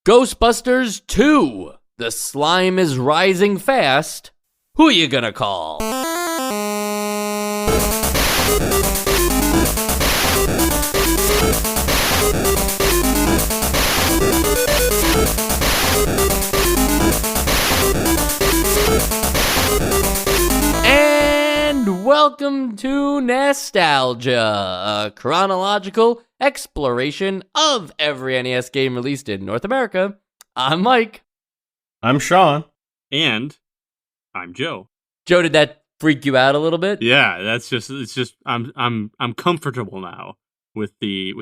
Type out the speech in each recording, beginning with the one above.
Ghostbusters 2. The slime is rising fast. Who you gonna call? And welcome to Nostalgia, a chronological exploration of every NES game released in North America. I'm Mike. I'm Sean. And I'm Joe. Joe, did that freak you out a little bit? Yeah, it's just I'm comfortable now with the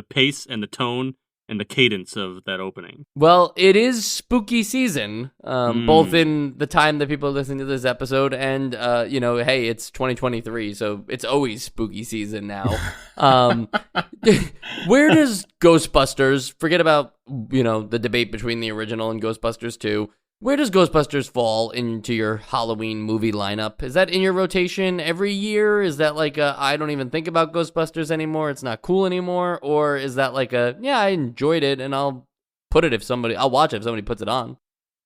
pace and the tone and the cadence of that opening. Well, it is spooky season, both in the time that people are listening to this episode and, hey, it's 2023, so it's always spooky season now. Where does Ghostbusters, forget about, the debate between the original and Ghostbusters 2, where does Ghostbusters fall into your Halloween movie lineup? Is that in your rotation every year? Is that like I don't even think about Ghostbusters anymore, it's not cool anymore? Or is that like I enjoyed it and I'll watch it if somebody puts it on?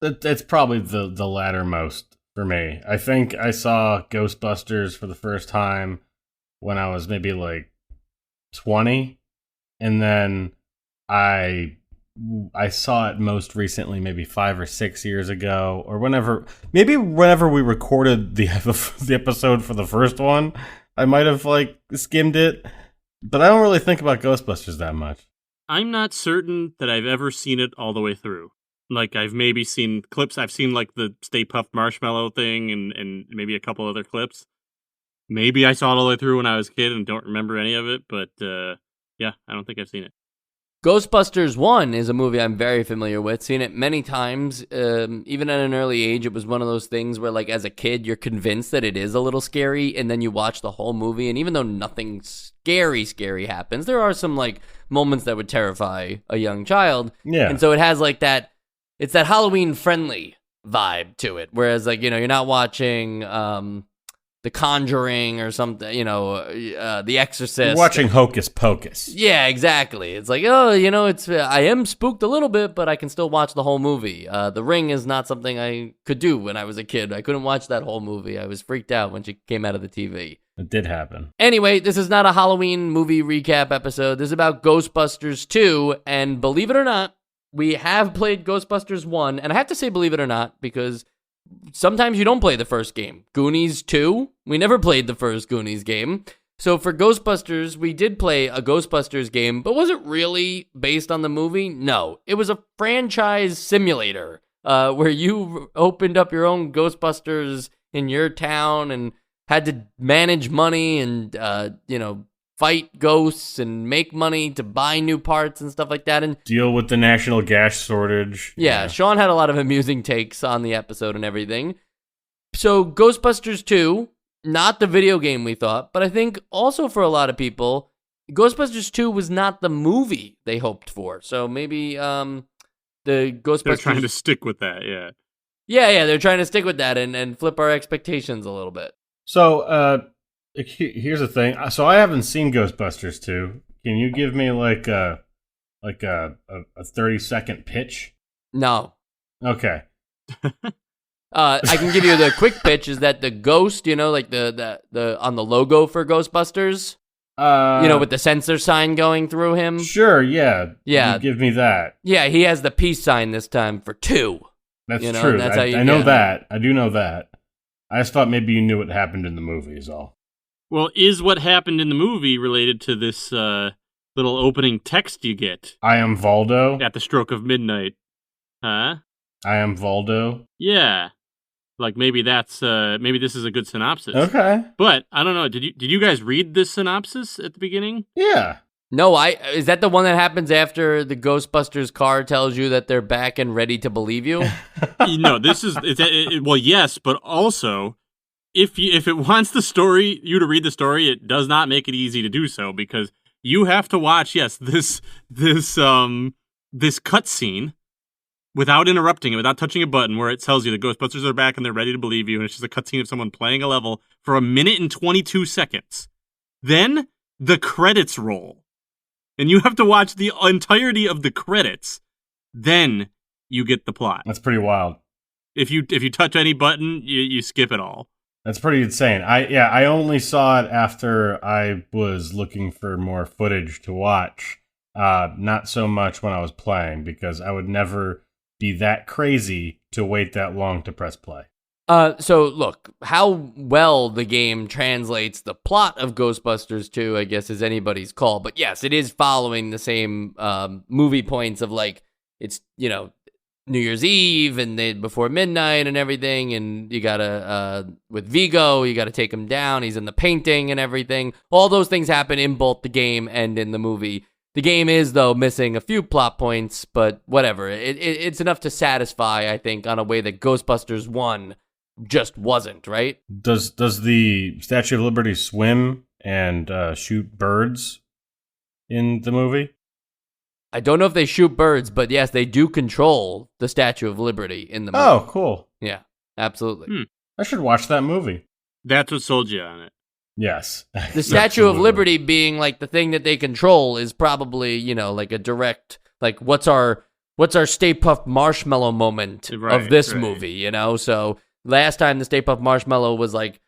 It's probably the latter most for me. I think I saw Ghostbusters for the first time when I was maybe like 20, and then I saw it most recently, maybe 5 or 6 years ago, or whenever we recorded the episode for the first one. I might have skimmed it, but I don't really think about Ghostbusters that much. I'm not certain that I've ever seen it all the way through. I've maybe seen clips. I've seen the Stay Puft Marshmallow thing and maybe a couple other clips. Maybe I saw it all the way through when I was a kid and don't remember any of it, but I don't think I've seen it. Ghostbusters 1 is a movie I'm very familiar with, seen it many times, even at an early age. It was one of those things where, as a kid, you're convinced that it is a little scary, and then you watch the whole movie, and even though nothing scary happens, there are some, moments that would terrify a young child. Yeah. And so it has, it's that Halloween-friendly vibe to it, whereas, you're not watching The Conjuring or something, The Exorcist. You're watching Hocus Pocus. Yeah, exactly. It's I am spooked a little bit, but I can still watch the whole movie. The Ring is not something I could do when I was a kid. I couldn't watch that whole movie. I was freaked out when she came out of the TV. It did happen. Anyway, this is not a Halloween movie recap episode. This is about Ghostbusters 2, and believe it or not, we have played Ghostbusters 1, and I have to say believe it or not, because sometimes you don't play the first game. Goonies 2, we never played the first Goonies game. So for Ghostbusters, we did play a Ghostbusters game, but was it really based on the movie? No. It was a franchise simulator where you opened up your own Ghostbusters in your town and had to manage money and, fight ghosts and make money to buy new parts and stuff like that. And deal with the national gas shortage. Yeah, Sean had a lot of amusing takes on the episode and everything. So Ghostbusters 2, not the video game we thought, but I think also for a lot of people, Ghostbusters 2 was not the movie they hoped for. So maybe the Ghostbusters... They're trying to stick with that, yeah. Yeah, they're trying to stick with that and flip our expectations a little bit. So, here's the thing. So I haven't seen Ghostbusters 2. Can you give me a 30-second pitch? No. Okay. I can give you the quick pitch is that the ghost, the on the logo for Ghostbusters, with the censor sign going through him. Sure, yeah. Yeah. You give me that. Yeah, he has the peace sign this time for 2. That's true. That's how you I know that. I do know that. I just thought maybe you knew what happened in the movie is all. Well, is what happened in the movie related to this little opening text you get? I am Valdo. At the stroke of midnight. Huh? I am Valdo. Yeah. Maybe maybe this is a good synopsis. Okay. But I don't know. Did you guys read this synopsis at the beginning? Yeah. No, is that the one that happens after the Ghostbusters car tells you that they're back and ready to believe you? No, this is well, yes, but also if it wants you to read the story, it does not make it easy to do so because you have to watch this cutscene without interrupting it, without touching a button where it tells you the Ghostbusters are back and they're ready to believe you, and it's just a cutscene of someone playing a level for 1 minute and 22 seconds. Then the credits roll. And you have to watch the entirety of the credits then you get the plot. That's pretty wild. If you touch any button, you skip it all. That's pretty insane. I only saw it after I was looking for more footage to watch. Not so much when I was playing, because I would never be that crazy to wait that long to press play. So look, how well the game translates the plot of Ghostbusters 2, I guess, is anybody's call. But yes, it is following the same movie points of like, it's, New Year's Eve and before midnight and everything, and you gotta with Vigo, you gotta take him down. He's in the painting and everything. All those things happen in both the game and in the movie. The game is, though, missing a few plot points, but whatever. It's enough to satisfy, I think, on a way that Ghostbusters 1 just wasn't, right? Does the Statue of Liberty swim and shoot birds in the movie? I don't know if they shoot birds, but yes, they do control the Statue of Liberty in the movie. Oh, cool. Yeah, absolutely. I should watch that movie. That's what sold you on it. Yes. The Statue of Liberty being like the thing that they control is probably, like a direct, like what's our Stay Puft Marshmallow moment of this movie, So last time the Stay Puft Marshmallow was like,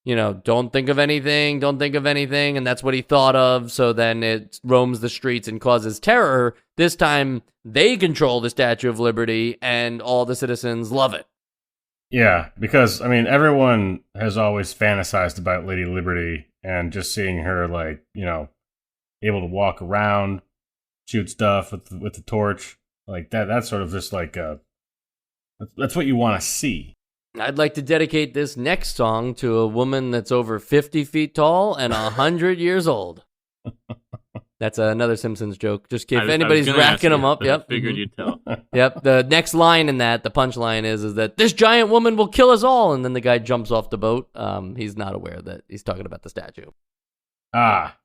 don't think of anything, and that's what he thought of, so then it roams the streets and causes terror. This time, they control the Statue of Liberty, and all the citizens love it. Yeah, because, everyone has always fantasized about Lady Liberty, and just seeing her, able to walk around, shoot stuff with the torch, like that's sort of just like that's what you want to see. I'd like to dedicate this next song to a woman that's over 50 feet tall and 100 years old. That's another Simpsons joke. Just if anybody's racking them up. Yep. Figured you'd tell. Yep. The next line in that, the punchline is that this giant woman will kill us all. And then the guy jumps off the boat. He's not aware that he's talking about the statue. Ah.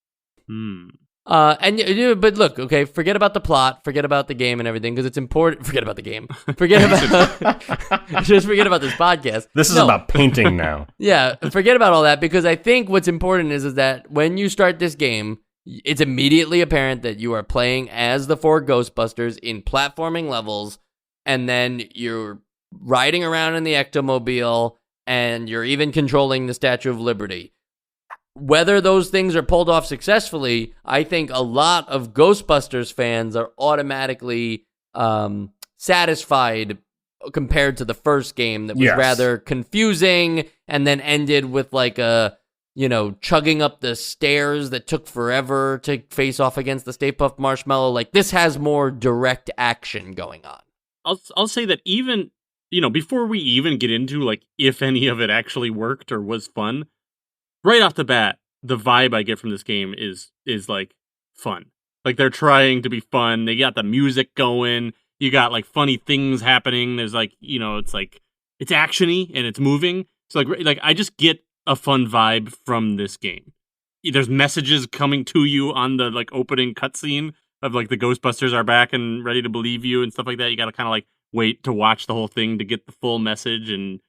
But look, okay, forget about the plot, forget about the game and everything, because it's important. Forget about the game. Forget about just forget about this podcast. This is about painting now. Yeah, forget about all that, because I think what's important is that when you start this game, it's immediately apparent that you are playing as the 4 Ghostbusters in platforming levels, and then you're riding around in the Ectomobile, and you're even controlling the Statue of Liberty. Whether those things are pulled off successfully, I think a lot of Ghostbusters fans are automatically satisfied compared to the first game that was rather confusing and then ended with like a, chugging up the stairs that took forever to face off against the Stay Puft Marshmallow. Like, this has more direct action going on. I'll say that even, before we even get into like if any of it actually worked or was fun, right off the bat, the vibe I get from this game is like fun. Like, they're trying to be fun. They got the music going. You got like funny things happening. There's like, it's like it's actiony and it's moving. So like I just get a fun vibe from this game. There's messages coming to you on the like opening cutscene of like the Ghostbusters are back and ready to believe you and stuff like that. You got to kind of like wait to watch the whole thing to get the full message, and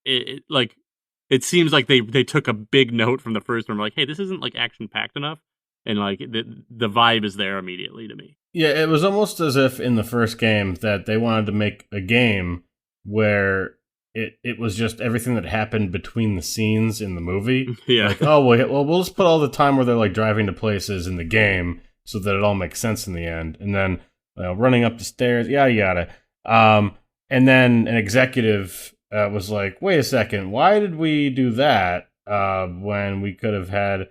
it seems like they took a big note from the first one. Like, hey, this isn't like action packed enough, and like the vibe is there immediately to me. Yeah, it was almost as if in the first game that they wanted to make a game where it was just everything that happened between the scenes in the movie. Yeah. Like, oh, well, we'll just put all the time where they're like driving to places in the game so that it all makes sense in the end, and then running up the stairs, yada yada. And then an executive was like, wait a second, why did we do that when we could have had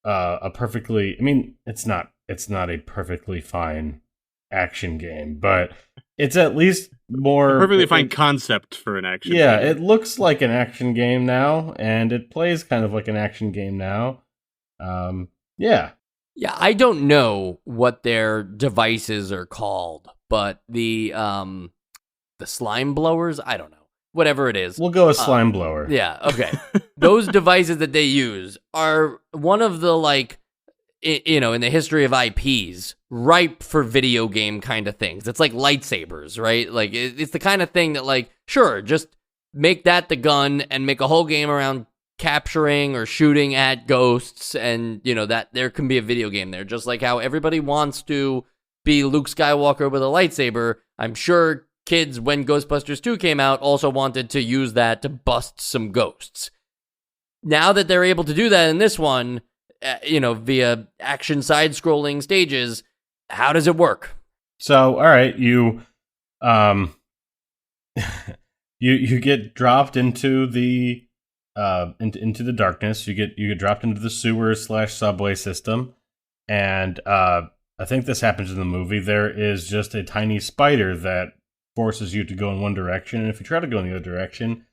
a perfectly... I mean, it's not a perfectly fine action game, but it's at least more... A perfectly fine concept for an action game. Yeah, it looks like an action game now, and it plays kind of like an action game now. Yeah. Yeah, I don't know what their devices are called, but the slime blowers, I don't know. Whatever it is. We'll go with slime blower. Yeah, okay. Those devices that they use are one of the, like, in the history of IPs, ripe for video game kind of things. It's like lightsabers, right? Like, it's the kind of thing that, like, sure, just make that the gun and make a whole game around capturing or shooting at ghosts, and, that there can be a video game there. Just like how everybody wants to be Luke Skywalker with a lightsaber. I'm sure kids, when Ghostbusters 2 came out, also wanted to use that to bust some ghosts. Now that they're able to do that in this one, via action side-scrolling stages, how does it work? So, all right, you you get dropped into the into the darkness. You get dropped into the sewer/subway system, and I think this happens in the movie. There is just a tiny spider that forces you to go in one direction, and if you try to go in the other direction,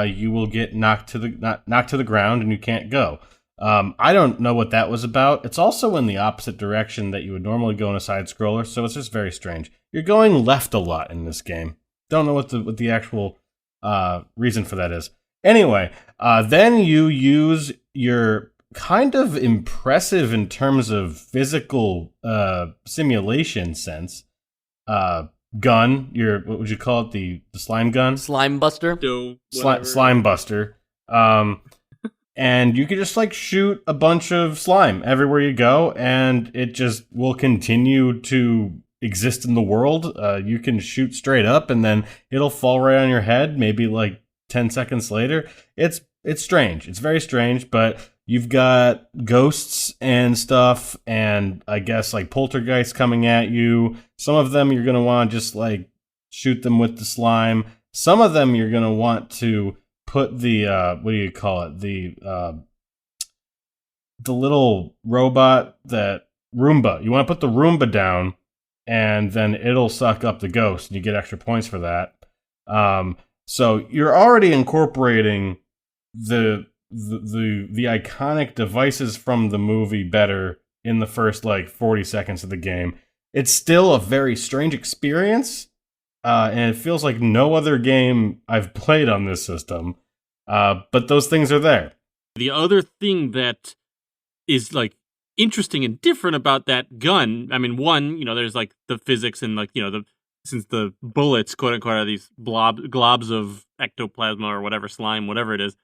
you will get knocked to the ground, and you can't go. I don't know what that was about. It's also in the opposite direction that you would normally go in a side scroller, so it's just very strange. You're going left a lot in this game. Don't know what the actual reason for that is. Anyway, then you use your kind of impressive in terms of physical simulation sense gun. What would you call it? The slime gun? Slime buster? Slime buster. And you can just like shoot a bunch of slime everywhere you go, and it just will continue to exist in the world. You can shoot straight up, and then it'll fall right on your head. Maybe like 10 seconds later. It's strange. It's very strange, but you've got ghosts and stuff, and I guess like poltergeists coming at you. Some of them you're gonna want to just like shoot them with the slime. Some of them you're gonna want to put the what do you call it? The little robot, that Roomba. You want to put the Roomba down, and then it'll suck up the ghost, and you get extra points for that. So you're already incorporating the iconic devices from the movie better in the first like 40 seconds of the game. It's still a very strange experience, and it feels like no other game I've played on this system. But those things are there. The other thing that is like interesting and different about that gun, I mean, one, there's like the physics and like, since the bullets, quote unquote, are these globs of ectoplasma or whatever, slime, whatever it is,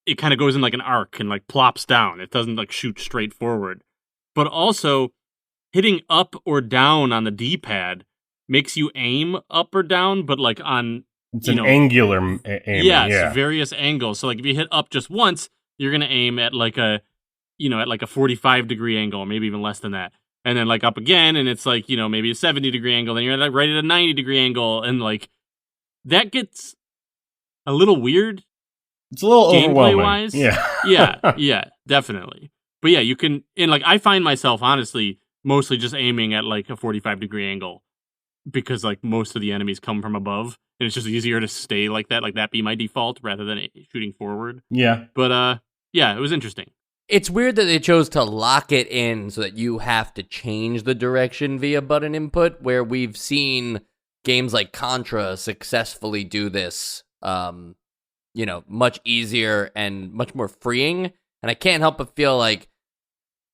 it kind of goes in like an arc and like plops down. It doesn't like shoot straight forward. But also, hitting up or down on the D-pad makes you aim up or down, but like on... It's an angular aim. Yeah, various angles. So like if you hit up just once, you're going to aim at like a 45-degree angle, maybe even less than that. And then like up again, and it's like, maybe a 70-degree angle, then you're like right at a 90-degree angle, and like that gets a little weird. It's a little overwhelming. Gameplay-wise. Yeah. yeah, definitely. But yeah, you can, and like I find myself honestly mostly just aiming at like a 45-degree angle, because like most of the enemies come from above, and it's just easier to stay like that be my default rather than shooting forward. Yeah. But yeah, it was interesting. It's weird that they chose to lock it in so that you have to change the direction via button input, where we've seen games like Contra successfully do this, much easier and much more freeing. And I can't help but feel like,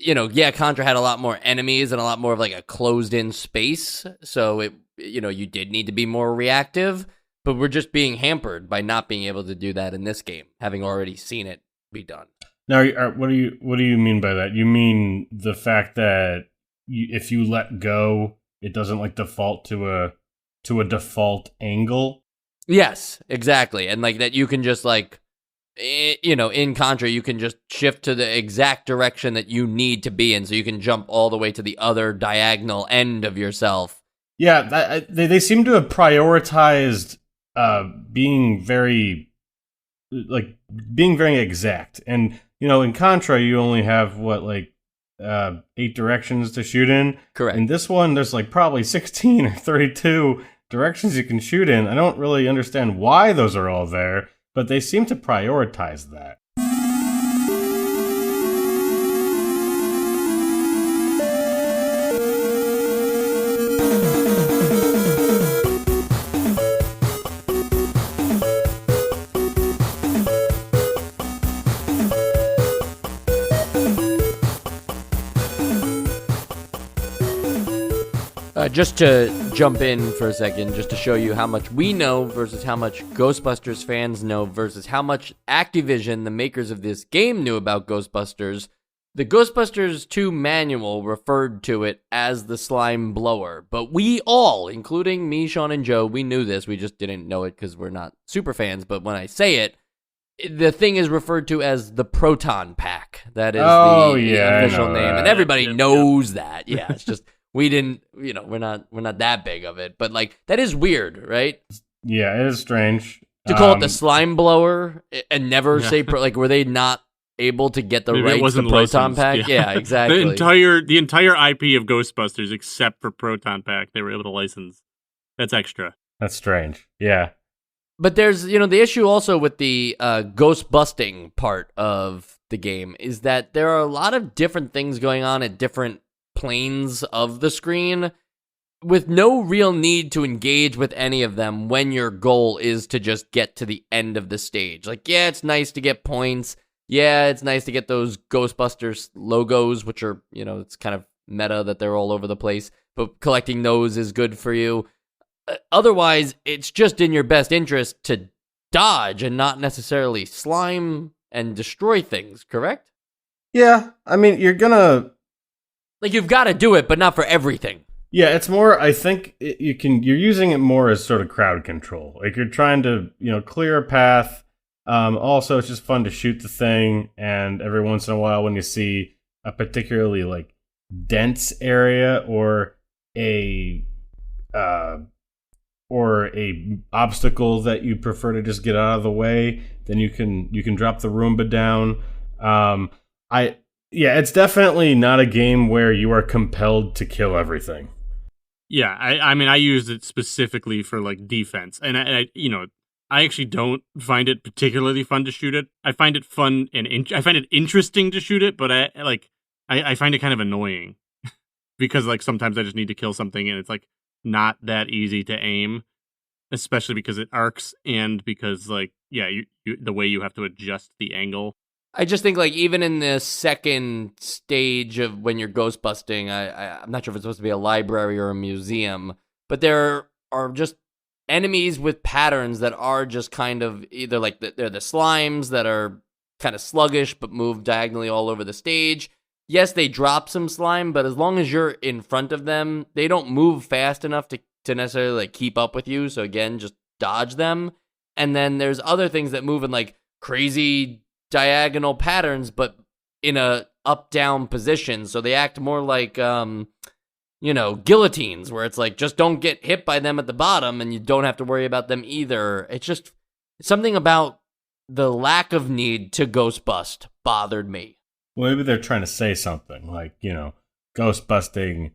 Contra had a lot more enemies and a lot more of like a closed-in space, so it, you did need to be more reactive, but we're just being hampered by not being able to do that in this game, having already seen it be done. Now, what do you mean by that? You mean the fact that if you let go, it doesn't like default to a default angle? Yes, exactly. And like that you can just like, in Contra, you can just shift to the exact direction that you need to be in, so you can jump all the way to the other diagonal end of yourself. Yeah, they seem to have prioritized being very exact. And, in Contra, you only have, 8 directions to shoot in? Correct. In this one, there's, probably 16 or 32 directions you can shoot in. I don't really understand why those are all there, but they seem to prioritize that. Just to jump in for a second, just to show you how much we know versus how much Ghostbusters fans know versus how much Activision, the makers of this game, knew about Ghostbusters. The Ghostbusters 2 manual referred to it as the slime blower, but we all, including me, Sean, and Joe, we knew this. We just didn't know it because we're not super fans. But when I say it, the thing is referred to as the proton pack. That is the official name, and everybody knows that. Yeah, it's just we didn't, we're not that big of it, but like that is weird, right? Yeah, it is strange to call it the slime blower and never say like were they not able to get the rights to Proton Pack? Yeah, exactly. The entire IP of Ghostbusters, except for Proton Pack, they were able to license. That's extra. That's strange. Yeah. But there's, the issue also with the ghost busting part of the game is that there are a lot of different things going on at different planes of the screen with no real need to engage with any of them when your goal is to just get to the end of the stage. Like, yeah, it's nice to get points. Yeah, it's nice to get those Ghostbusters logos, which are, it's kind of meta that they're all over the place, but collecting those is good for you. Otherwise, it's just in your best interest to dodge and not necessarily slime and destroy things, correct? Yeah, I mean, you're gonna... Like, you've got to do it, but not for everything. Yeah, it's more, I think you're using it more as sort of crowd control. Like, you're trying to, clear a path. Also, it's just fun to shoot the thing, and every once in a while when you see a particularly, like, dense area or a obstacle that you prefer to just get out of the way, then you can drop the Roomba down. It's definitely not a game where you are compelled to kill everything. Yeah, I mean, I used it specifically for, like, defense, and I actually don't find it particularly fun to shoot it. I find it fun and I find it interesting to shoot it, but I find it kind of annoying because, like, sometimes I just need to kill something and it's, like, not that easy to aim, especially because it arcs and because, like, yeah, you the way you have to adjust the angle. I just think, like, even in the second stage of when you're ghost busting, I'm not sure if it's supposed to be a library or a museum, but there are just enemies with patterns that are just kind of either like they're the slimes that are kind of sluggish but move diagonally all over the stage. Yes, they drop some slime, but as long as you're in front of them, they don't move fast enough to necessarily like keep up with you. So again, just dodge them. And then there's other things that move in like crazy diagonal patterns, but in a up-down position. So they act more like, guillotines, where it's like, just don't get hit by them at the bottom and you don't have to worry about them either. It's just something about the lack of need to ghost bust bothered me. Well, maybe they're trying to say something like, ghost busting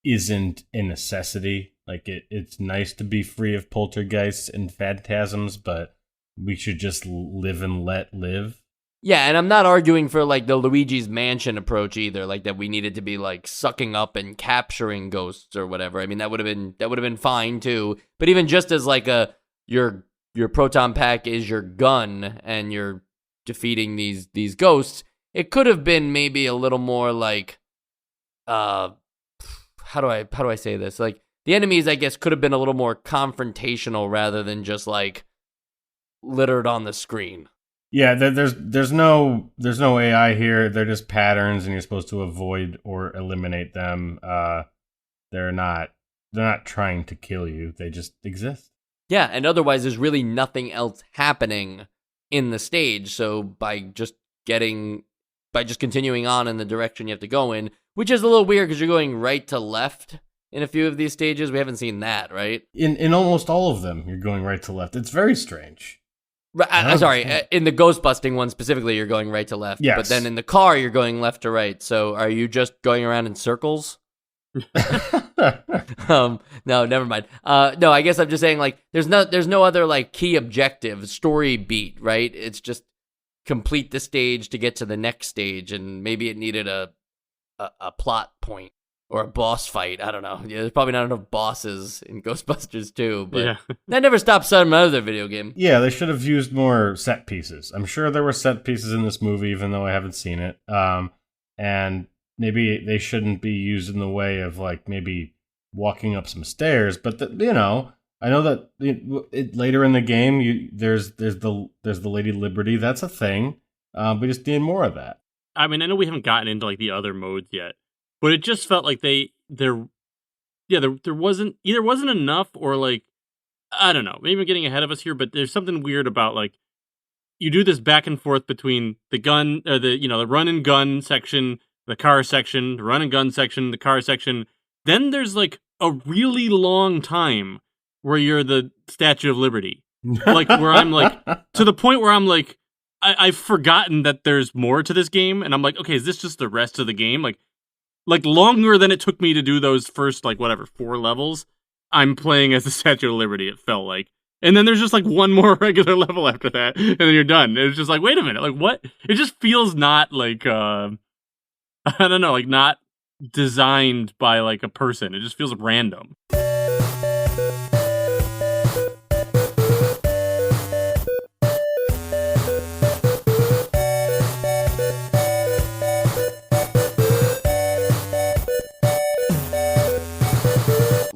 isn't a necessity. Like, it's nice to be free of poltergeists and phantasms, but we should just live and let live. Yeah, and I'm not arguing for, like, the Luigi's Mansion approach either, like that we needed to be, like, sucking up and capturing ghosts or whatever. I mean, that would have been fine too. But even just as like your proton pack is your gun and you're defeating these ghosts, it could have been maybe a little more like, how do I say this? Like, the enemies, I guess, could have been a little more confrontational rather than just like littered on the screen. Yeah, there's no AI here. They're just patterns, and you're supposed to avoid or eliminate them. They're not trying to kill you. They just exist. Yeah, and otherwise, there's really nothing else happening in the stage. So by just continuing on in the direction you have to go in, which is a little weird because you're going right to left in a few of these stages. We haven't seen that, right? In almost all of them, you're going right to left. It's very strange. I'm sorry, in the ghost busting one specifically, you're going right to left. Yes. But then in the car, you're going left to right. So are you just going around in circles? No, never mind. No, I guess I'm just saying, like, there's no other like key objective, story beat, right? It's just complete the stage to get to the next stage, and maybe it needed a plot point or a boss fight. I don't know. Yeah, there's probably not enough bosses in Ghostbusters 2, but that never stops some other video game. Yeah, they should have used more set pieces. I'm sure there were set pieces in this movie, even though I haven't seen it. And maybe they shouldn't be used in the way of like maybe walking up some stairs. But I know that later in the game, there's the Lady Liberty. That's a thing. We just need more of that. I mean, I know we haven't gotten into like the other modes yet, but it just felt like there wasn't enough, or like, I don't know, maybe I'm getting ahead of us here, but there's something weird about like you do this back and forth between the gun or the run and gun section, the car section, the run and gun section, the car section. Then there's like a really long time where you're the Statue of Liberty, like where I'm like to the point where I'm like I've forgotten that there's more to this game, and I'm like, okay, is this just the rest of the game? Like longer than it took me to do those first, like, whatever, 4 levels, I'm playing as the Statue of Liberty, it felt like. And then there's just, like, one more regular level after that, and then you're done. It's just like, wait a minute, like, what? It just feels not, like, I don't know, like, not designed by, like, a person. It just feels random.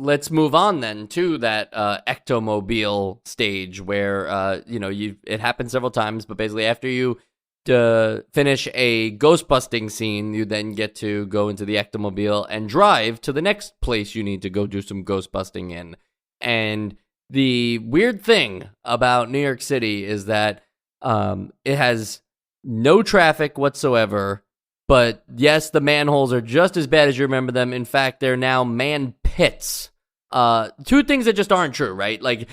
Let's move on then to that ectomobile stage where it happens several times, but basically after you finish a ghost busting scene, you then get to go into the ectomobile and drive to the next place you need to go do some ghost busting in. And the weird thing about New York City is that it has no traffic whatsoever. But yes, the manholes are just as bad as you remember them. In fact, they're now man pits. 2 things that just aren't true, right? Like,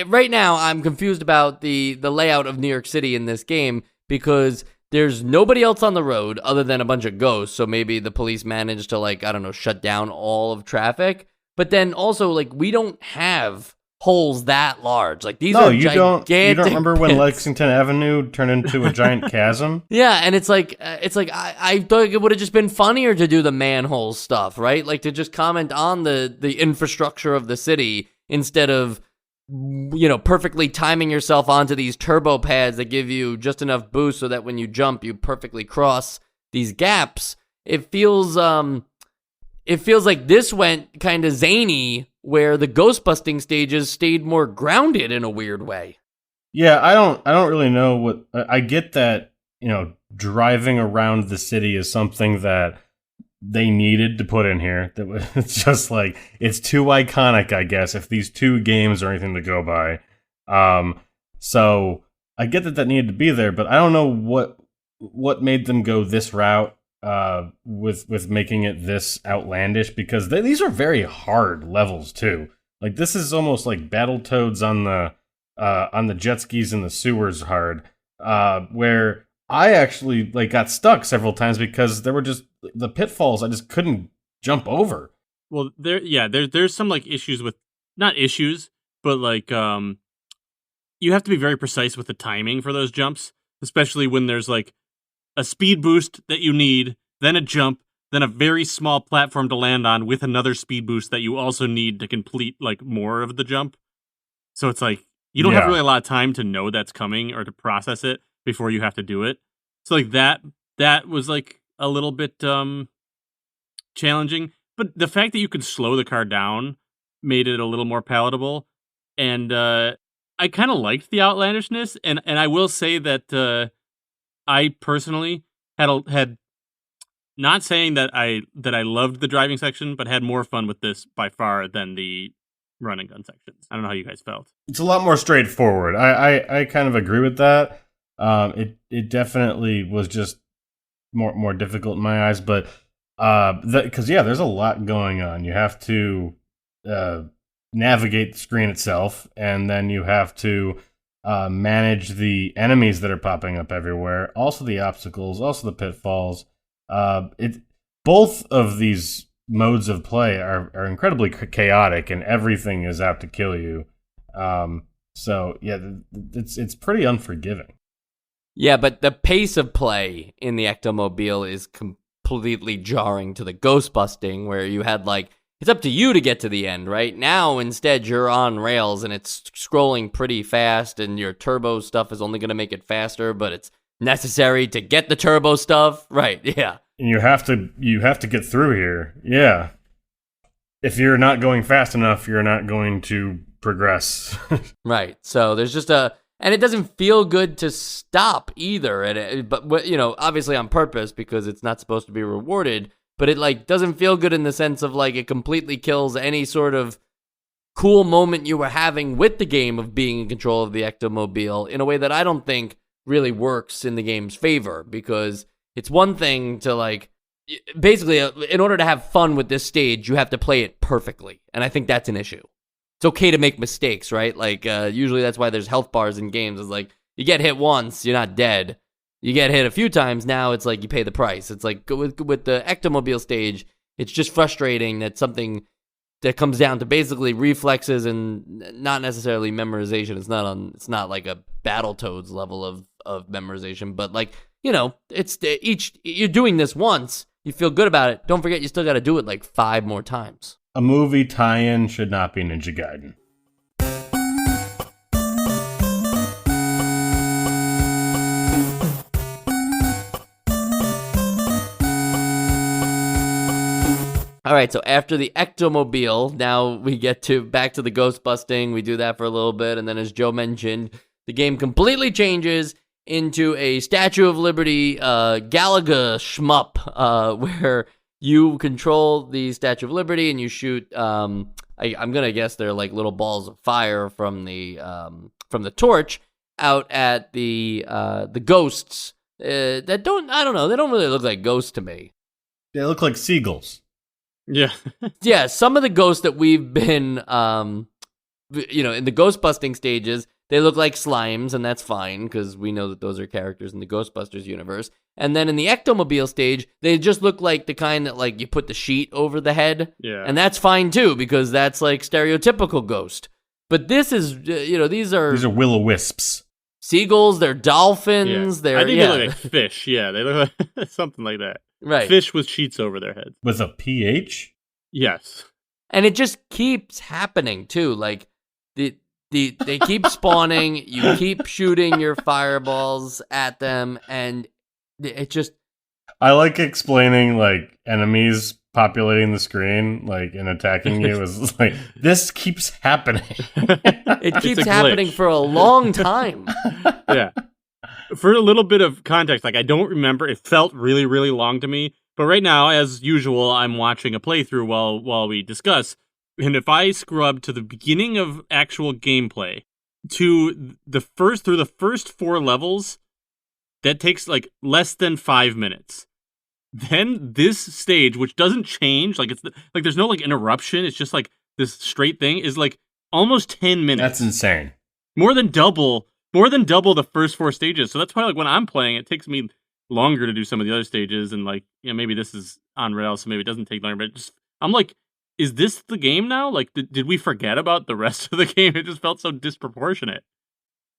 right now, I'm confused about the layout of New York City in this game because there's nobody else on the road other than a bunch of ghosts. So maybe the police managed to, like, I don't know, shut down all of traffic. But then also, like, we don't have holes that large. Like, these are gigantic you don't remember pits. when Lexington Avenue turned into a giant chasm? Yeah, and it's like I thought it would have just been funnier to do the manhole stuff, right? Like to just comment on the infrastructure of the city instead of perfectly timing yourself onto these turbo pads that give you just enough boost so that when you jump you perfectly cross these gaps. It feels like this went kind of zany, where the ghost busting stages stayed more grounded in a weird way. Yeah, I don't really know what I get that, driving around the city is something that they needed to put in here. It's just like it's too iconic, I guess, if these 2 games are anything to go by. So I get that needed to be there, but I don't know what made them go this route with making it this outlandish, because these are very hard levels too. Like, this is almost like Battletoads on the jet skis in the sewers hard, where I actually got stuck several times because there were just the pitfalls I just couldn't jump over. Well, there's some like issues with, not issues, but like you have to be very precise with the timing for those jumps, especially when there's like a speed boost that you need, then a jump, then a very small platform to land on with another speed boost that you also need to complete like more of the jump. So it's like you don't have really a lot of time to know that's coming or to process it before you have to do it. So like that was like a little bit challenging, but the fact that you could slow the car down made it a little more palatable. And I kind of liked the outlandishness, and I will say that I personally had not saying that I loved the driving section, but had more fun with this by far than the run and gun sections. I don't know how you guys felt. It's a lot more straightforward. I kind of agree with that. It definitely was just more difficult in my eyes, but because there's a lot going on. You have to navigate the screen itself, and then you have to manage the enemies that are popping up everywhere, also the obstacles, also the pitfalls. Both of these modes of play are incredibly chaotic, and everything is out to kill you. So yeah, it's pretty unforgiving. Yeah, but the pace of play in the Ectomobile is completely jarring to the ghost busting, where you had like, it's up to you to get to the end, right? Now, instead, you're on rails and it's scrolling pretty fast, and your turbo stuff is only going to make it faster, but it's necessary to get the turbo stuff. Right, yeah. And you have to get through here. Yeah. If you're not going fast enough, you're not going to progress. Right. So there's just a And it doesn't feel good to stop either. But obviously on purpose because it's not supposed to be rewarded. But it like doesn't feel good in the sense of like it completely kills any sort of cool moment you were having with the game of being in control of the Ectomobile in a way that I don't think really works in the game's favor, because it's one thing to like, basically in order to have fun with this stage, you have to play it perfectly. And I think that's an issue. It's okay to make mistakes, right? Like usually that's why there's health bars in games. It's like you get hit once, you're not dead. You get hit a few times, now it's like you pay the price. It's like with the Ectomobile stage, it's just frustrating that something that comes down to basically reflexes and not necessarily memorization. It's not like a Battletoads level of memorization, but like, it's you're doing this once, you feel good about it. Don't forget, you still got to do it like 5 more times. A movie tie-in should not be Ninja Gaiden. All right, so after the Ectomobile, now we get back to the ghost busting. We do that for a little bit, and then as Joe mentioned, the game completely changes into a Statue of Liberty Galaga shmup, where you control the Statue of Liberty and you shoot. I'm gonna guess they're like little balls of fire from the torch out at the ghosts that don't. I don't know. They don't really look like ghosts to me. They look like seagulls. Yeah. Yeah, some of the ghosts that we've been, in the ghost busting stages, they look like slimes, and that's fine, because we know that those are characters in the Ghostbusters universe. And then in the Ectomobile stage, they just look like the kind that, like, you put the sheet over the head. Yeah. And that's fine, too, because that's, like, stereotypical ghost. But this is, these are will-o-wisps. Seagulls, they're dolphins, I think they look like fish, yeah. They look like something like that. Right. Fish with sheets over their heads. With a PH? Yes. And it just keeps happening, too. Like, they keep spawning, you keep shooting your fireballs at them, and it just... I like explaining, like, enemies populating the screen, like, and attacking you is like, this keeps happening. It keeps happening for a long time. Yeah. For a little bit of context, like, I don't remember. It felt really, really long to me. But right now, as usual, I'm watching a playthrough while we discuss. And if I scrub to the beginning of actual gameplay to through the first 4 levels, that takes like less than 5 minutes. Then this stage, which doesn't change, like it's like there's no like interruption. It's just like this straight thing is like almost 10 minutes. That's insane. More than double the first 4 stages. So that's why like when I'm playing, it takes me longer to do some of the other stages, and like, maybe this is on rails, so maybe it doesn't take longer, but I'm like, is this the game now? Like, did we forget about the rest of the game? It just felt so disproportionate.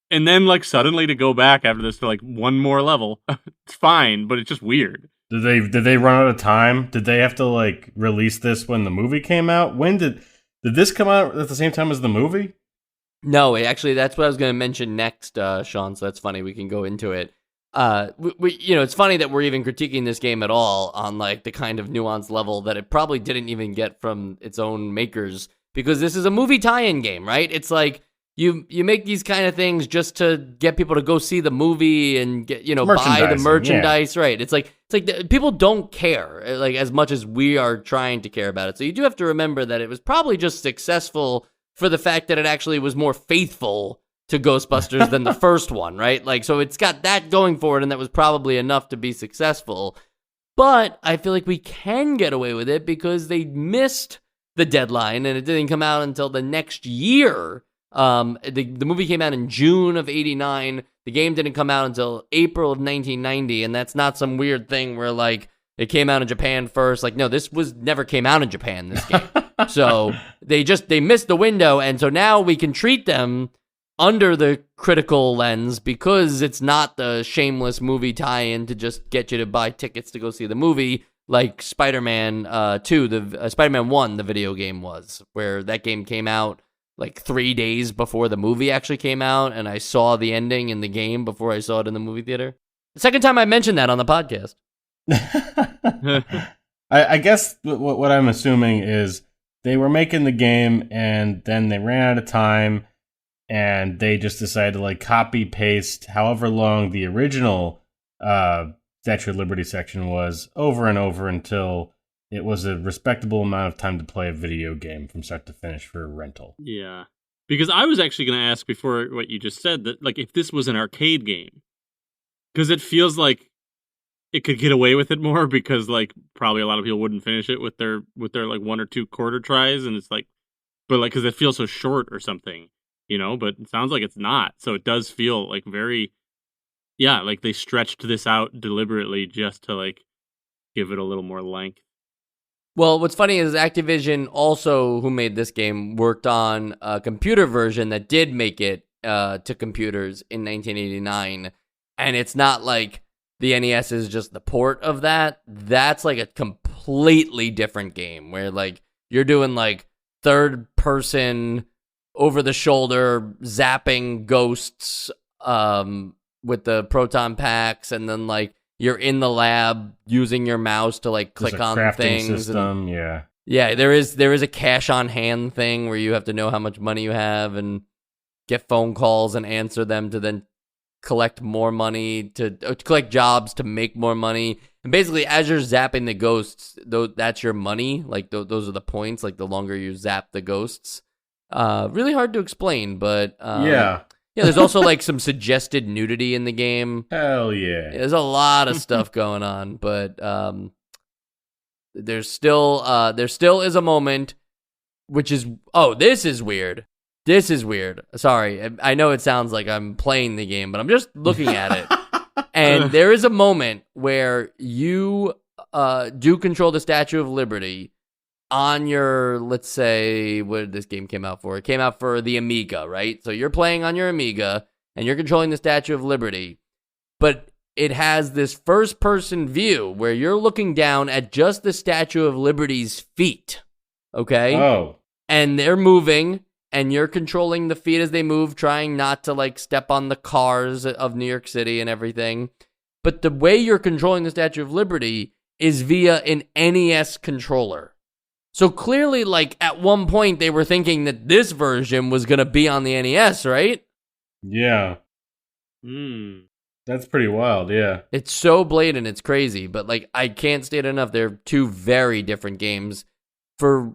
And then like suddenly to go back after this to like one more level, it's fine, but it's just weird. Did they run out of time? Did they have to like release this when the movie came out? When did this come out at the same time as the movie? No, actually, that's what I was going to mention next, Sean. So that's funny. We can go into it. It's funny that we're even critiquing this game at all on like the kind of nuanced level that it probably didn't even get from its own makers, because this is a movie tie-in game, right? It's like you make these kind of things just to get people to go see the movie and get buy the merchandise, yeah. Right? It's like people don't care like as much as we are trying to care about it. So you do have to remember that it was probably just successful for the fact that it actually was more faithful to Ghostbusters than the first one, right? Like, so it's got that going for it, and that was probably enough to be successful. But I feel like we can get away with it because they missed the deadline, and it didn't come out until the next year. The movie came out in June of '89. The game didn't come out until April of 1990, and that's not some weird thing where, like, it came out in Japan first. Like, no, this never came out in Japan, this game. So they missed the window, and so now we can treat them under the critical lens because it's not the shameless movie tie-in to just get you to buy tickets to go see the movie like Spider-Man 2, Spider-Man 1, the video game was, where that game came out like 3 days before the movie actually came out, and I saw the ending in the game before I saw it in the movie theater. The second time I mentioned that on the podcast. I guess what I'm assuming is they were making the game and then they ran out of time and they just decided to like copy paste however long the original Statue of Liberty section was over and over until it was a respectable amount of time to play a video game from start to finish for rental. Yeah. Because I was actually going to ask before what you just said, that like if this was an arcade game. Because it feels like it could get away with it more, because like probably a lot of people wouldn't finish it with their like 1 or 2 quarter tries, and it's like, but like because it feels so short or something, but it sounds like it's not. So it does feel like very, yeah, like they stretched this out deliberately just to like give it a little more length. Well, what's funny is Activision also, who made this game, worked on a computer version that did make it to computers in 1989. And it's not like the NES is just the port of that. That's like a completely different game where like you're doing like third person over the shoulder zapping ghosts with the proton packs, and then like you're in the lab using your mouse to like click on things. System, and, yeah, there is a cash on hand thing where you have to know how much money you have and get phone calls and answer them to then collect more money, to collect jobs to make more money. And basically, as you're zapping the ghosts, that's your money. Like those are the points. Like the longer you zap the ghosts, really hard to explain. But yeah. There's also like some suggested nudity in the game. Hell yeah! There's a lot of stuff going on, but there still is a moment, which is this is weird. This is weird. Sorry, I know it sounds like I'm playing the game, but I'm just looking at it. And there is a moment where you do control the Statue of Liberty on your, let's say, what did this game came out for? It came out for the Amiga, right? So you're playing on your Amiga, and you're controlling the Statue of Liberty, but it has this first-person view where you're looking down at just the Statue of Liberty's feet, okay? Oh. And they're moving, and you're controlling the feet as they move, trying not to, like, step on the cars of New York City and everything. But the way you're controlling the Statue of Liberty is via an NES controller. So clearly, like, at one point, they were thinking that this version was going to be on the NES, right? Yeah. That's pretty wild, yeah. It's so blatant, it's crazy. But, like, I can't state it enough. They're two very different games for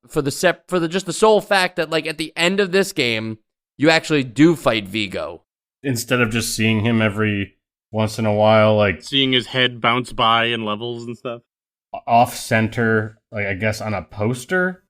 just the sole fact that, like, at the end of this game, you actually do fight Vigo. Instead of just seeing him every once in a while, like... Seeing his head bounce by in levels and stuff. Off-center, like, I guess, on a poster?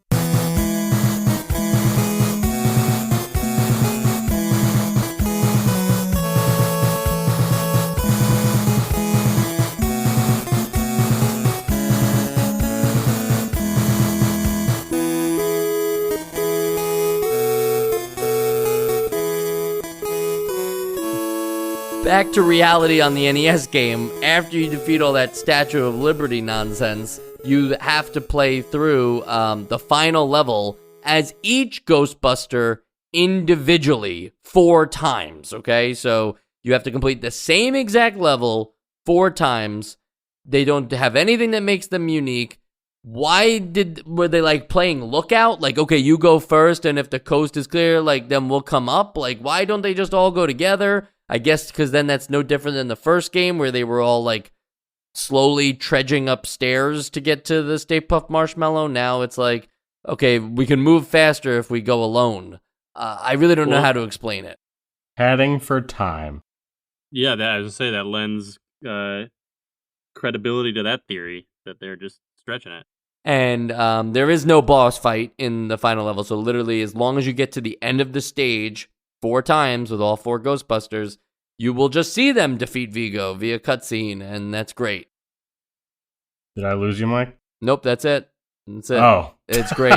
Back to reality on the NES game, after you defeat all that Statue of Liberty nonsense, you have to play through the final level as each Ghostbuster individually 4 times, okay? So you have to complete the same exact level 4 times. They don't have anything that makes them unique. Were they like playing lookout? Like, okay, you go first, and if the coast is clear, like, then we'll come up? Like, why don't they just all go together? I guess because then that's no different than the first game where they were all like slowly trudging upstairs to get to the Stay Puft Marshmallow. Now it's like, okay, we can move faster if we go alone. I really don't know how to explain it. Padding for time. Yeah, I was going to say that lends credibility to that theory, that they're just stretching it. And there is no boss fight in the final level. So literally, as long as you get to the end of the stage 4 times with all 4 Ghostbusters, you will just see them defeat Vigo via cutscene, and that's great. Did I lose you, Mike? Nope, that's it. That's it. Oh. It's great.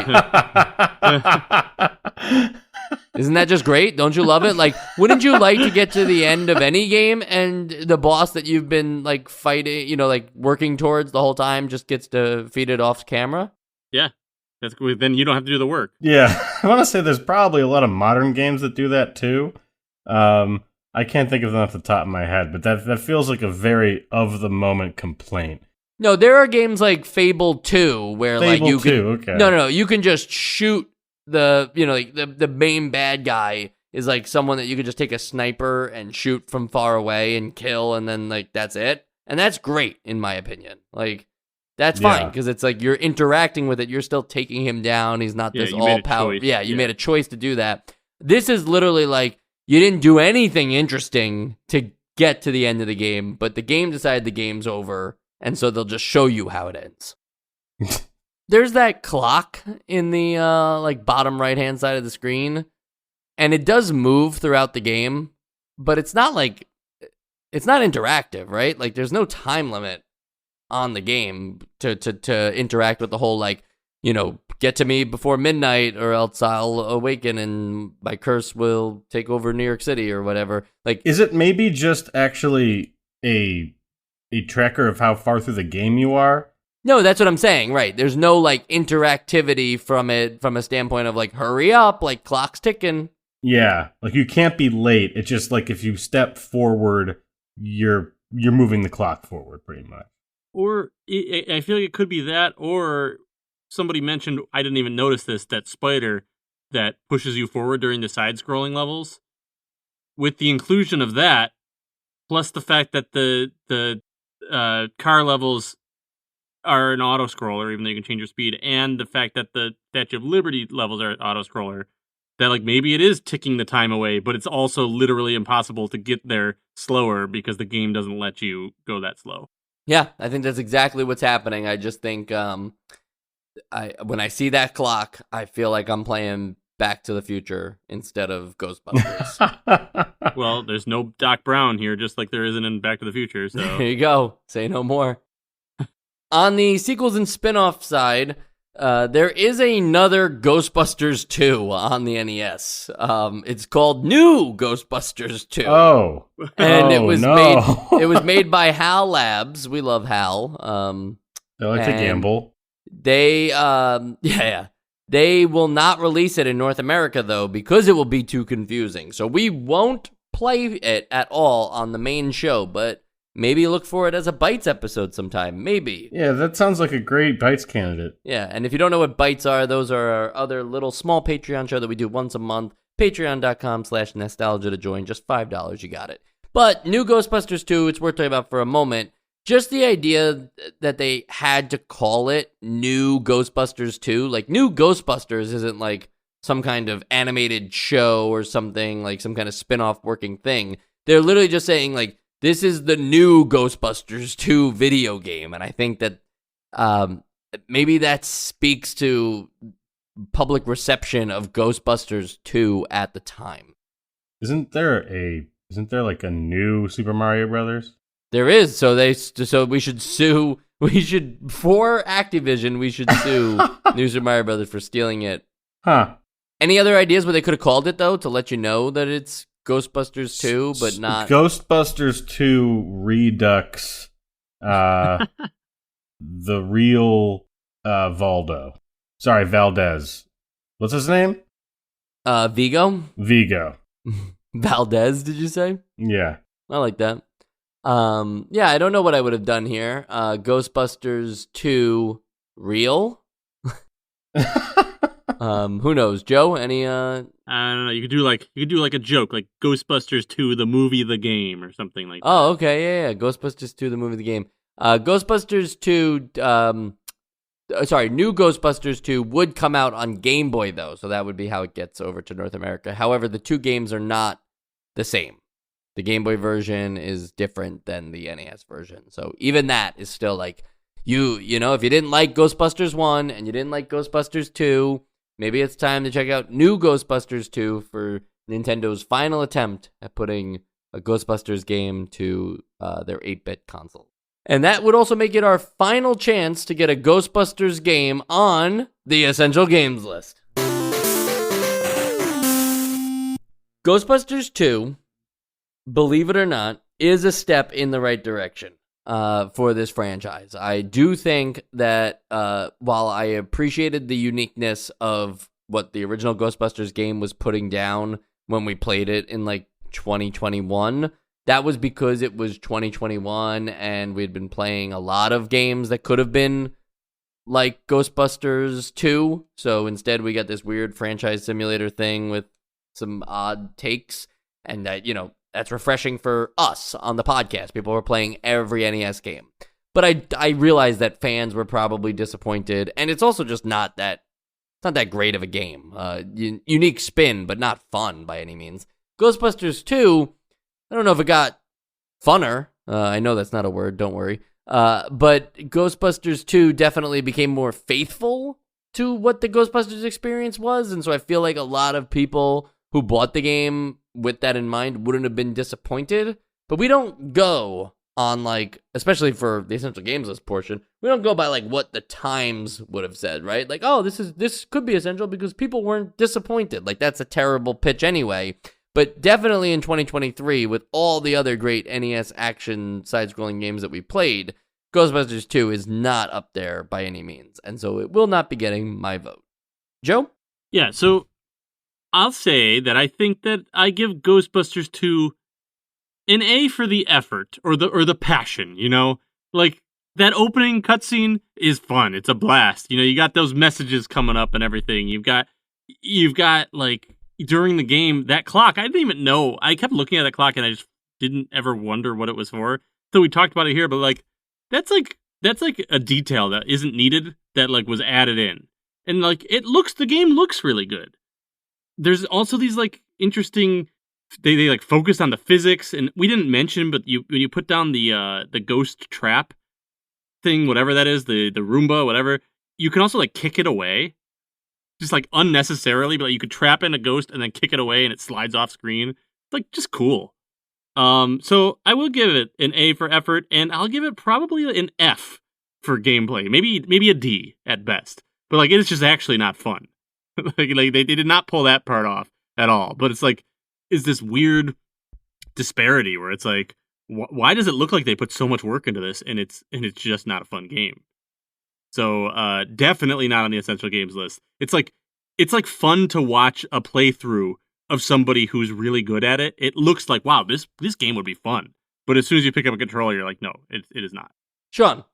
Isn't that just great? Don't you love it? Like, wouldn't you like to get to the end of any game and the boss that you've been, like, fighting, like, working towards the whole time just gets defeated off camera? Yeah. Then you don't have to do the work. Yeah, I want to say there's probably a lot of modern games that do that too. I can't think of them off the top of my head, but that feels like a very of-the-moment complaint. No, there are games like Fable 2 where Fable like you 2, can okay. No, you can just shoot the like the main bad guy is like someone that you could just take a sniper and shoot from far away and kill, and then like that's it. And that's great in my opinion. Like that's fine because it's like you're interacting with it. You're still taking him down. He's not this all power. Yeah, you made a choice to do that. This is literally like you didn't do anything interesting to get to the end of the game, but the game decided the game's over, and so they'll just show you how it ends. There's that clock in the like bottom right-hand side of the screen, and it does move throughout the game, but it's not interactive, right? Like there's no time limit on the game to interact with the whole like, you know, get to me before midnight or else I'll awaken and my curse will take over New York City or whatever. Like, is it maybe just actually a tracker of how far through the game you are? No, that's what I'm saying, right? There's no like interactivity from it from a standpoint of like hurry up, like clock's ticking. Yeah, like you can't be late. It's just like if you step forward, you're moving the clock forward pretty much. Or I feel like it could be that, or somebody mentioned, I didn't even notice this, that spider that pushes you forward during the side-scrolling levels. With the inclusion of that, plus the fact that the car levels are an auto-scroller, even though you can change your speed, and the fact that the Statue of Liberty levels are an auto-scroller, that like maybe it is ticking the time away, but it's also literally impossible to get there slower because the game doesn't let you go that slow. Yeah, I think that's exactly what's happening. I just think when I see that clock, I feel like I'm playing Back to the Future instead of Ghostbusters. Well, there's no Doc Brown here, just like there isn't in Back to the Future. So there you go. Say no more. On the sequels and spin-off side, there is another Ghostbusters 2 on the NES. It's called New Ghostbusters 2. Oh, and it was made by HAL Labs. We love HAL. They like to gamble. They They will not release it in North America though because it will be too confusing. So we won't play it at all on the main show, but maybe look for it as a Bites episode sometime. Maybe. Yeah, that sounds like a great Bites candidate. Yeah, and if you don't know what Bites are, those are our other little small Patreon show that we do once a month. Patreon.com/nostalgia to join. Just $5, you got it. But New Ghostbusters 2, it's worth talking about for a moment. Just the idea that they had to call it New Ghostbusters 2. Like, New Ghostbusters isn't like some kind of animated show or something, like some kind of spin-off working thing. They're literally just saying, like, this is the new Ghostbusters 2 video game. And I think that maybe that speaks to public reception of Ghostbusters 2 at the time. Isn't there like a new Super Mario Brothers? There is, so we should sue. For Activision, we should sue New Super Mario Brothers for stealing it. Huh. Any other ideas what they could have called it though, to let you know that it's Ghostbusters 2, but not Ghostbusters 2 Redux. The real Valdo. Sorry, Valdez. What's his name? Vigo. Valdez, did you say? Yeah. I like that. Yeah, I don't know what I would have done here. Ghostbusters 2 Real? Who knows? Joe, any I don't know, you could do like a joke, like Ghostbusters 2 the movie the game or something like that. Oh, okay, yeah. Ghostbusters 2 the movie the game. Ghostbusters 2 New Ghostbusters 2 would come out on Game Boy though, so that would be how it gets over to North America. However, the two games are not the same. The Game Boy version is different than the NES version. So even that is still like, you know, if you didn't like Ghostbusters 1 and you didn't like Ghostbusters 2, maybe it's time to check out New Ghostbusters 2 for Nintendo's final attempt at putting a Ghostbusters game to their 8-bit console. And that would also make it our final chance to get a Ghostbusters game on the Essential Games list. Ghostbusters 2, believe it or not, is a step in the right direction for this franchise. I do think that while I appreciated the uniqueness of what the original Ghostbusters game was putting down when we played it in like 2021, that was because it was 2021 and we'd been playing a lot of games that could have been like Ghostbusters 2. So instead we got this weird franchise simulator thing with some odd takes, and that, that's refreshing for us on the podcast. People were playing every NES game. But I realized that fans were probably disappointed, and it's also just not that great of a game. Unique spin, but not fun by any means. Ghostbusters 2, I don't know if it got funner. I know that's not a word, don't worry. But Ghostbusters 2 definitely became more faithful to what the Ghostbusters experience was, and so I feel like a lot of people who bought the game with that in mind wouldn't have been disappointed. But we don't go on, like, especially for the Essential Games List portion, we don't go by, like, what the Times would have said, right? Like, oh, this could be essential because people weren't disappointed. Like, that's a terrible pitch anyway. But definitely in 2023, with all the other great NES action side-scrolling games that we played, Ghostbusters 2 is not up there by any means. And so it will not be getting my vote. Joe? Yeah, so I'll say that I think that I give Ghostbusters 2 an A for the effort or the passion, Like, that opening cutscene is fun. It's a blast. You got those messages coming up and everything. You've got like, during the game, that clock, I didn't even know. I kept looking at that clock and I just didn't ever wonder what it was for. So we talked about it here, but like that's like a detail that isn't needed that like was added in. And like the game looks really good. There's also these like interesting, they like focus on the physics, and we didn't mention, but when you put down the ghost trap thing, whatever that is, the Roomba, whatever, you can also like kick it away. Just like unnecessarily, but like, you could trap in a ghost and then kick it away and it slides off screen. It's like just cool. So I will give it an A for effort, and I'll give it probably an F for gameplay. Maybe a D at best. But like it is just actually not fun. like they did not pull that part off at all. But it's like is this weird disparity where it's like why does it look like they put so much work into this and it's just not a fun game? So definitely not on the essential games list. It's like fun to watch a playthrough of somebody who's really good at it. It looks like, wow, this game would be fun. But as soon as you pick up a controller, you're like, no, it is not. Sean.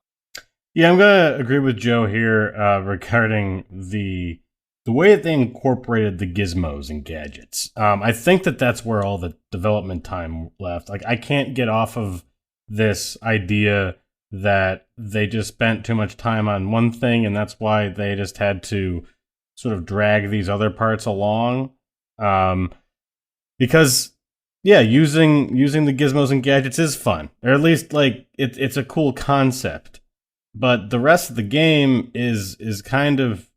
Yeah, I'm going to agree with Joe here regarding the way that they incorporated the gizmos and gadgets. I think that's where all the development time left. Like, I can't get off of this idea that they just spent too much time on one thing, and that's why they just had to sort of drag these other parts along. Because, yeah, using the gizmos and gadgets is fun, or at least like it's a cool concept. But the rest of the game is kind of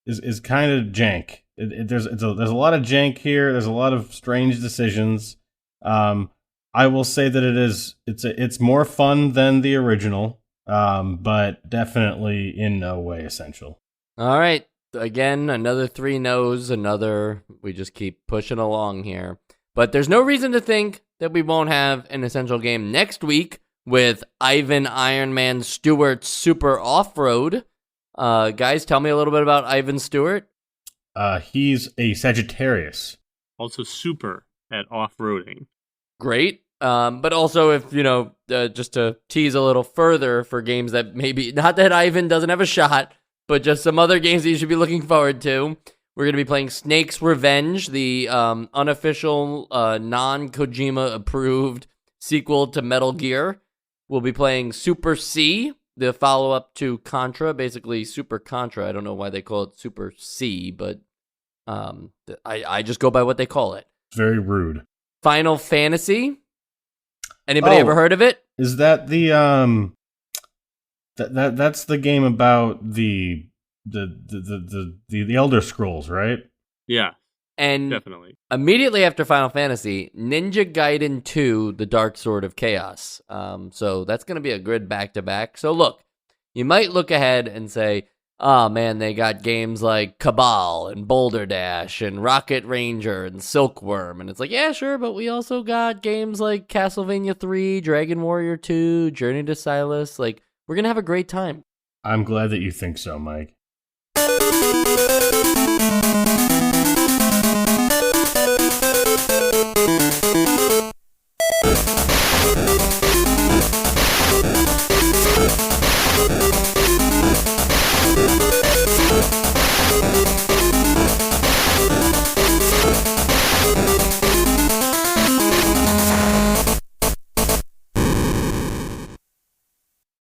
jank. There's a lot of jank here. There's a lot of strange decisions. I will say that it's more fun than the original, but definitely in no way essential. All right. Again, another 3 no's, we just keep pushing along here. But there's no reason to think that we won't have an essential game next week with Ivan Iron Man Stewart's Super Off-Road. Guys, tell me a little bit about Ivan Stewart. He's a Sagittarius. Also super at off-roading. Great. But also if, just to tease a little further for games that maybe, not that Ivan doesn't have a shot, but just some other games that you should be looking forward to. We're going to be playing Snake's Revenge, the unofficial, non-Kojima approved sequel to Metal Gear. We'll be playing Super C, the follow-up to Contra, basically Super Contra. I don't know why they call it Super C, but I just go by what they call it. Very rude. Final Fantasy. Anybody ever heard of it? Is that the that's the game about the Elder Scrolls, right? Yeah. And definitely. Immediately after Final Fantasy, Ninja Gaiden 2, The Dark Sword of Chaos. So that's going to be a good back-to-back. So look, you might look ahead and say, oh man, they got games like Cabal and Boulder Dash and Rocket Ranger and Silkworm. And it's like, yeah, sure, but we also got games like Castlevania 3, Dragon Warrior 2, Journey to Silas. Like, we're going to have a great time. I'm glad that you think so, Mike.